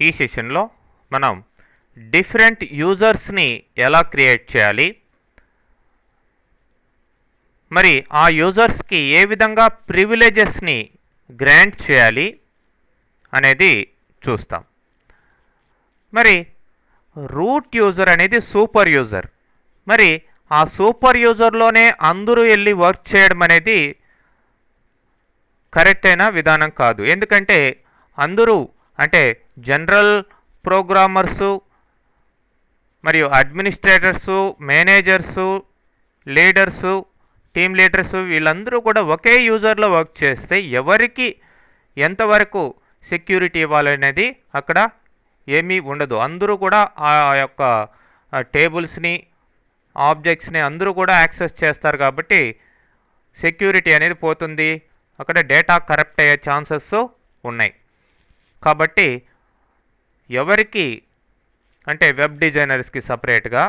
ఈ సెషన్లో మనం డిఫరెంట్ యూజర్స్ని ఎలా క్రియేట్ చేయాలి, మరి ఆ యూజర్స్కి ఏ విధంగా ప్రివిలేజెస్ని గ్రాంట్ చేయాలి అనేది చూస్తాం. మరి రూట్ యూజర్ అనేది సూపర్ యూజర్. మరి ఆ సూపర్ యూజర్లోనే అందరూ వెళ్ళి వర్క్ చేయడం అనేది కరెక్ట్ అయిన విధానం కాదు. ఎందుకంటే అందరూ అంటే జనరల్ ప్రోగ్రామర్సు మరియు అడ్మినిస్ట్రేటర్సు, మేనేజర్సు, లీడర్సు, టీమ్ లీడర్సు వీళ్ళందరూ కూడా ఒకే యూజర్లో వర్క్ చేస్తే ఎవరికి ఎంతవరకు సెక్యూరిటీ ఇవ్వాలనేది అక్కడ ఏమీ ఉండదు. అందరూ కూడా ఆ యొక్క టేబుల్స్ని, ఆబ్జెక్ట్స్ని అందరూ కూడా యాక్సెస్ చేస్తారు కాబట్టి సెక్యూరిటీ అనేది పోతుంది. అక్కడ డేటా కరప్ట్ అయ్యే ఛాన్సెస్ ఉన్నాయి. కాబట్టి ఎవరికి అంటే వెబ్ డిజైనర్స్కి సపరేట్గా,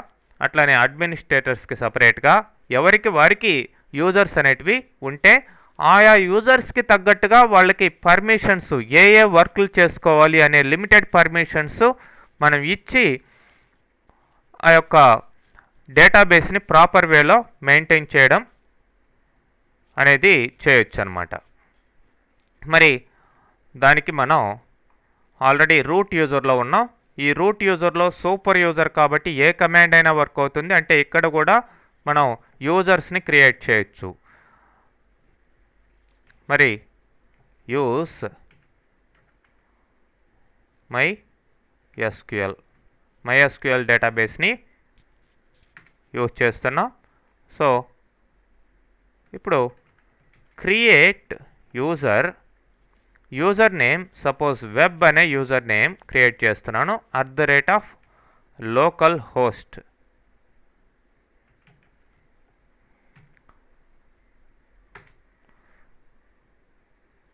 అట్లానే అడ్మినిస్ట్రేటర్స్కి సపరేట్గా ఎవరికి వారికి యూజర్స్ అనేటివి ఉంటే ఆయా యూజర్స్కి తగ్గట్టుగా వాళ్ళకి పర్మిషన్స్ ఏ ఏ వర్క్లు చేసుకోవాలి అనే లిమిటెడ్ పర్మిషన్స్ మనం ఇచ్చి ఆ యొక్క డేటాబేస్ని ప్రాపర్ వేలో మెయింటైన్ చేయడం అనేది చేయొచ్చు అన్నమాట. మరి దానికి మనం ఆల్రెడీ రూట్ యూజర్లో ఉన్నాం. ఈ రూట్ యూజర్లో సూపర్ యూజర్ కాబట్టి ఏ కమాండ్ అయినా వర్క్ అవుతుంది. అంటే ఇక్కడ కూడా మనం యూజర్స్ని క్రియేట్ చేయొచ్చు. మరి యూస్ MySQL డేటాబేస్ని యూజ్ చేస్తున్నాం. సో ఇప్పుడు create user name, suppose web అనే యూజర్ నేమ్ క్రియేట్ చేస్తున్నాను @localhost.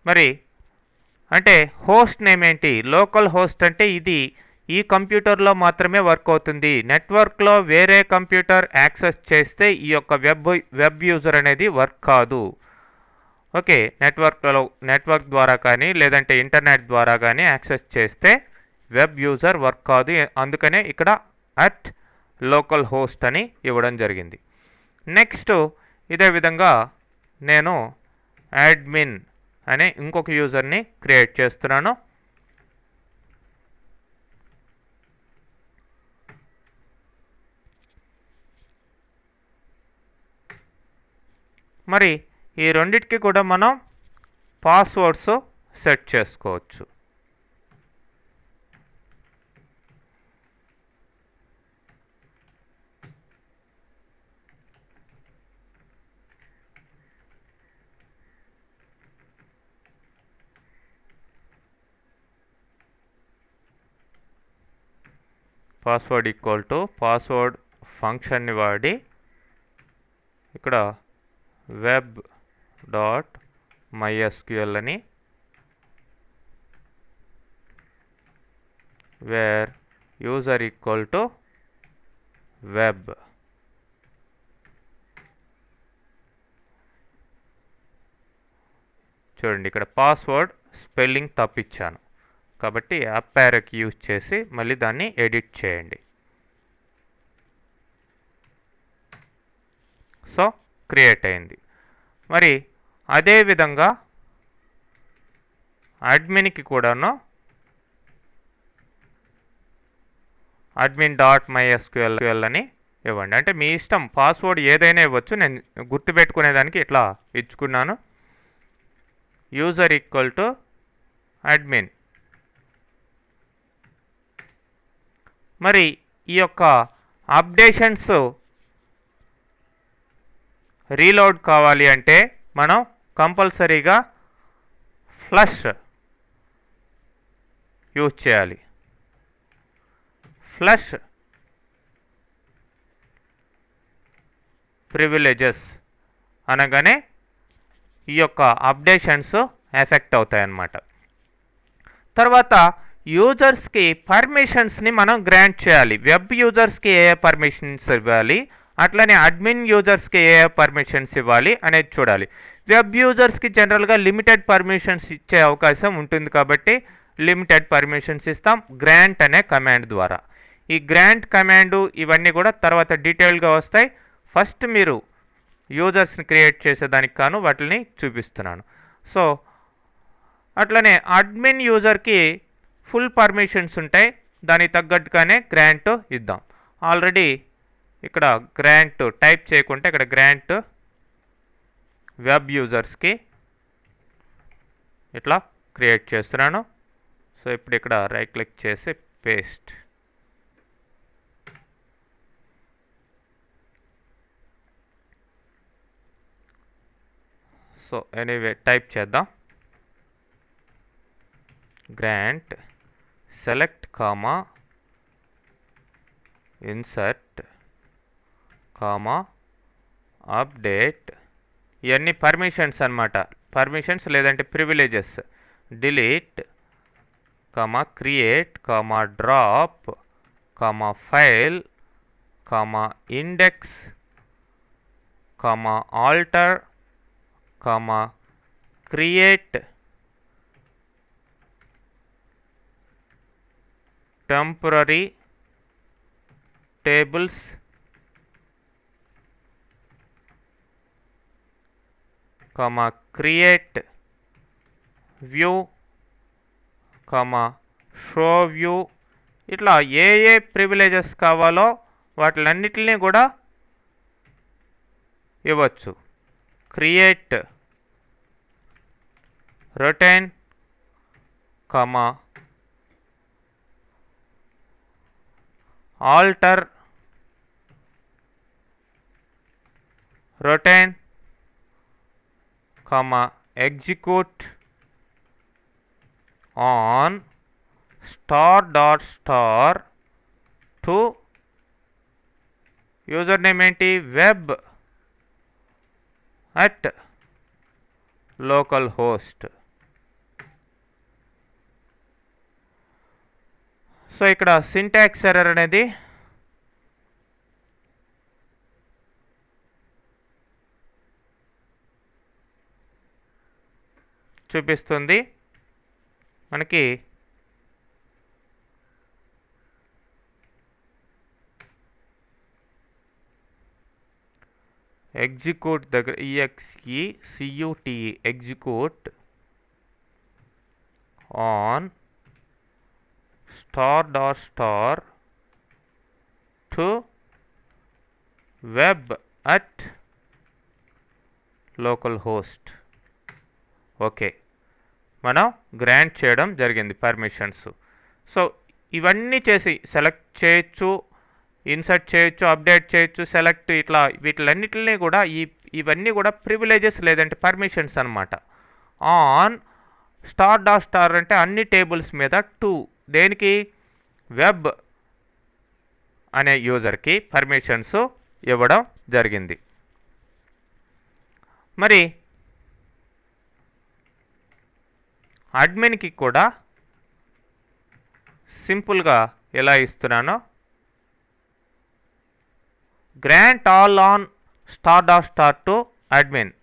మరి అంటే హోస్ట్ నేమ్ ఏంటి? లోకల్ హోస్ట్ అంటే ఇది ఈ కంప్యూటర్లో మాత్రమే వర్క్ అవుతుంది. నెట్వర్క్లో వేరే కంప్యూటర్ యాక్సెస్ చేస్తే ఈ యొక్క వెబ్ యూజర్ అనేది వర్క్ కాదు. ఓకే, నెట్వర్క్ ద్వారా కానీ లేదంటే ఇంటర్నెట్ ద్వారా కానీ యాక్సెస్ చేస్తే వెబ్ యూజర్ వర్క్ కాదు. అందుకనే ఇక్కడ @localhost అని ఇవ్వడం జరిగింది. నెక్స్ట్ ఇదే విధంగా నేను అడ్మిన్ అనే ఇంకొక యూజర్ని క్రియేట్ చేస్తున్నాను. మరి ఈ రెండిటికి కూడా మనం పాస్వర్డ్స్ సెట్ చేసుకోవచ్చు. పాస్వర్డ్ ఈక్వల్ టు పాస్వర్డ్ ఫంక్షన్ని వాడి ఇక్కడ web.mysql అని where user equal to web. చూడండి ఇక్కడ పాస్వర్డ్ స్పెల్లింగ్ తప్పిచ్చాను కాబట్టి అప్ యారోకి యూజ్ చేసి మళ్ళీ దాన్ని ఎడిట్ చేయండి. సో క్రియేట్ అయింది. మరి అదేవిధంగా అడ్మిన్కి కూడాను admin.mysql అని ఇవ్వండి. అంటే మీ ఇష్టం, పాస్వర్డ్ ఏదైనా ఇవ్వచ్చు. నేను గుర్తుపెట్టుకునేదానికి ఇట్లా ఇచ్చుకున్నాను. User equal to admin. మరి ఈ యొక్క అప్డేషన్స్ రీలోడ్ కావాలి అంటే మనం కంపల్సరీగా ఫ్లష్ యూజ్ చేయాలి. ఫ్లష్ ప్రివిలేజెస్ అనగానే ఈ యొక్క అప్డేషన్స్ ఎఫెక్ట్ అవుతాయి అన్నమాట. తర్వాత యూజర్స్కి పర్మిషన్స్ని మనం గ్రాంట్ చేయాలి. వెబ్ యూజర్స్కి ఏ పర్మిషన్స్ ఇవ్వాలి, అట్లనే అడ్మిన్ యూజర్స్కి ఏ పర్మిషన్స్ ఇవ్వాలి అనేది చూడాలి. వెబ్ యూజర్స్కి జనరల్గా లిమిటెడ్ పర్మిషన్స్ ఇచ్చే అవకాశం ఉంటుంది కాబట్టి లిమిటెడ్ పర్మిషన్స్ ఇస్తాం గ్రాంట్ అనే కమాండ్ ద్వారా. ఈ గ్రాంట్ కమాండు ఇవన్నీ కూడా తర్వాత డీటెయిల్గా వస్తాయి. ఫస్ట్ మీరు యూజర్స్ని క్రియేట్ చేసేదానికి కాను వాటిని చూపిస్తున్నాను. సో అట్లనే అడ్మిన్ యూజర్కి ఫుల్ పర్మిషన్స్ ఉంటాయి, దానికి తగ్గట్టుగానే గ్రాంట్ ఇద్దాం. ఆల్రెడీ ఇక్కడ గ్రాంట్ టైప్ చేయకుంటే ఇక్కడ గ్రాంట్ వెబ్ యూజర్స్కి ఇట్లా క్రియేట్ చేస్తున్నాను. సో ఇప్పుడు ఇక్కడ రైట్ క్లిక్ చేసి పేస్ట్. సో ఎనీవే టైప్ చేద్దాం. Grant select comma insert comma update. ఇవన్నీ పర్మిషన్స్ అన్నమాట. పర్మిషన్స్ లేదంటే privileges. Delete comma create comma drop comma file comma index comma alter comma create temporary tables comma create view comma show view. ఇట్లా ఏ ఏ privileges కావాలో వాటిలన్నిటిని కూడా ఇవ్వచ్చు. Create routine comma alter routine comma execute on star to user name ఏంటి web at local host. So ఇక్కడ syntax error అనేది చూపిస్తుంది మనకి. ఎగ్జిక్యూట్ దగ్గర EXECUTE execute on star to web at local host. Okay, మనం గ్రాంట్ చేయడం జరిగింది permissions. So ఇవన్నీ చేసి సెలెక్ట్ చేయొచ్చు, ఇన్సర్ట్ చేయొచ్చు, అప్డేట్ చేయొచ్చు, సెలెక్ట్, ఇట్లా వీటిలన్నిటిని కూడా ఇవన్నీ కూడా ప్రివిలేజెస్ లేదంటే పర్మిషన్స్ అన్నమాట. ఆన్ స్టార్ అంటే అన్ని టేబుల్స్ మీద, టు దేనికి వెబ్ అనే యూజర్కి పర్మిషన్స్ ఇవ్వడం జరిగింది. మరి అడ్మిన్కి కూడా సింపుల్గా ఎలా ఇస్తున్నానో grant all on star to admin.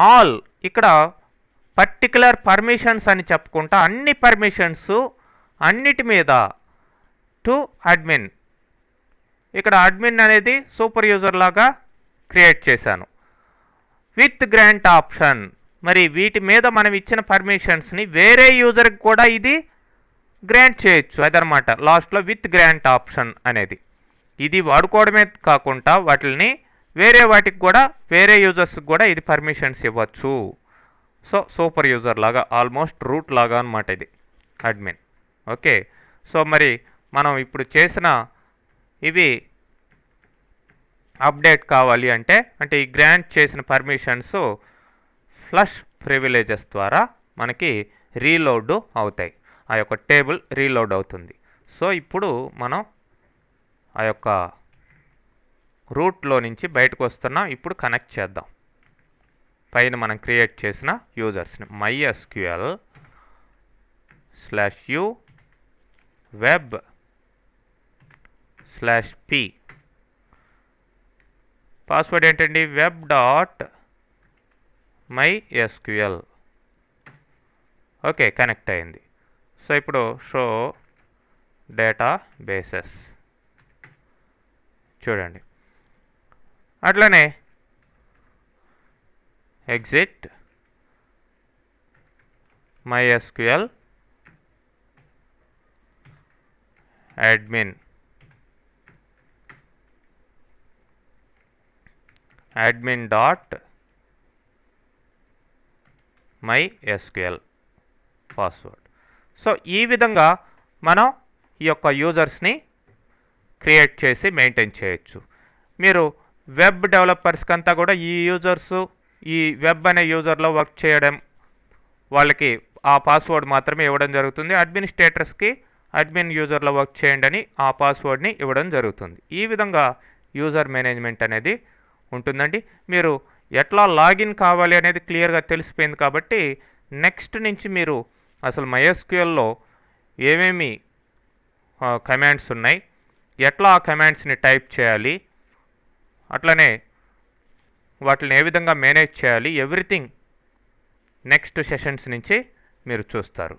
All ఇక్కడ పర్టికులర్ పర్మిషన్స్ అని చెప్పుకుంటా అన్ని పర్మిషన్స్ అన్నిటి మీద టు అడ్మిన్. ఇక్కడ అడ్మిన్ అనేది సూపర్ యూజర్ లాగా క్రియేట్ చేశాను విత్ గ్రాంట్ ఆప్షన్. మరి వీటి మీద మనం ఇచ్చిన పర్మిషన్స్ని వేరే యూజర్కి కూడా ఇది గ్రాంట్ చేయొచ్చు. అదనమాట లాస్ట్లో విత్ గ్రాంట్ ఆప్షన్ అనేది. ఇది వాడుకోవడమే కాకుండా వాటిని వేరే వాటికి కూడా, వేరే యూజర్స్కి కూడా ఇది పర్మిషన్స్ ఇవ్వచ్చు. సో సూపర్ యూజర్ లాగా, ఆల్మోస్ట్ రూట్ లాగా అనమాట ఇది అడ్మిన్. ఓకే, సో మరి మనం ఇప్పుడు చేసిన ఇవి అప్డేట్ కావాలి అంటే ఈ గ్రాంట్ చేసిన పర్మిషన్స్ ఫ్లష్ ప్రివిలేజెస్ ద్వారా మనకి రీలోడ్ అవుతాయి. ఆ యొక్క టేబుల్ రీలోడ్ అవుతుంది. సో ఇప్పుడు మనం ఆ యొక్క రూట్లో నుంచి బయటకు వస్తున్నాం. ఇప్పుడు కనెక్ట్ చేద్దాం పైన మనం క్రియేట్ చేసిన యూజర్స్ని. MySQL/u web/p. పాస్వర్డ్ ఏంటండి? web.php MySQL. ఓకే, కనెక్ట్ అయింది. సో ఇప్పుడు షో డేటా బేసెస్ చూడండి. అట్లనే exit MySQL admin dot MySQL password. So ఈ విధంగా మనం ఈ యొక్క యూజర్స్ని క్రియేట్ చేసి మెయింటైన్ చేయొచ్చు. మీరు వెబ్ డెవలపర్స్కి అంతా కూడా ఈ యూజర్స్, ఈ వెబ్ అనే యూజర్లో వర్క్ చేయడం, వాళ్ళకి ఆ పాస్వర్డ్ మాత్రమే ఇవ్వడం జరుగుతుంది. అడ్మినిస్ట్రేటర్స్కి అడ్మిన్ యూజర్లో వర్క్ చేయండి అని ఆ పాస్వర్డ్ని ఇవ్వడం జరుగుతుంది. ఈ విధంగా యూజర్ మేనేజ్మెంట్ అనేది ఉంటుందండి. మీరు ఎట్లా లాగిన్ కావాలి అనేది క్లియర్గా తెలిసిపోయింది కాబట్టి నెక్స్ట్ నుంచి మీరు అసలు MySQLలో ఏమేమి కమాండ్స్ ఉన్నాయి, ఎట్లా ఆ కమాండ్స్ని టైప్ చేయాలి, అట్లనే వాటిని ఏ విధంగా మేనేజ్ చేయాలి, ఎవ్రీథింగ్ నెక్స్ట్ సెషన్స్ నుంచి మీరు చూస్తారు.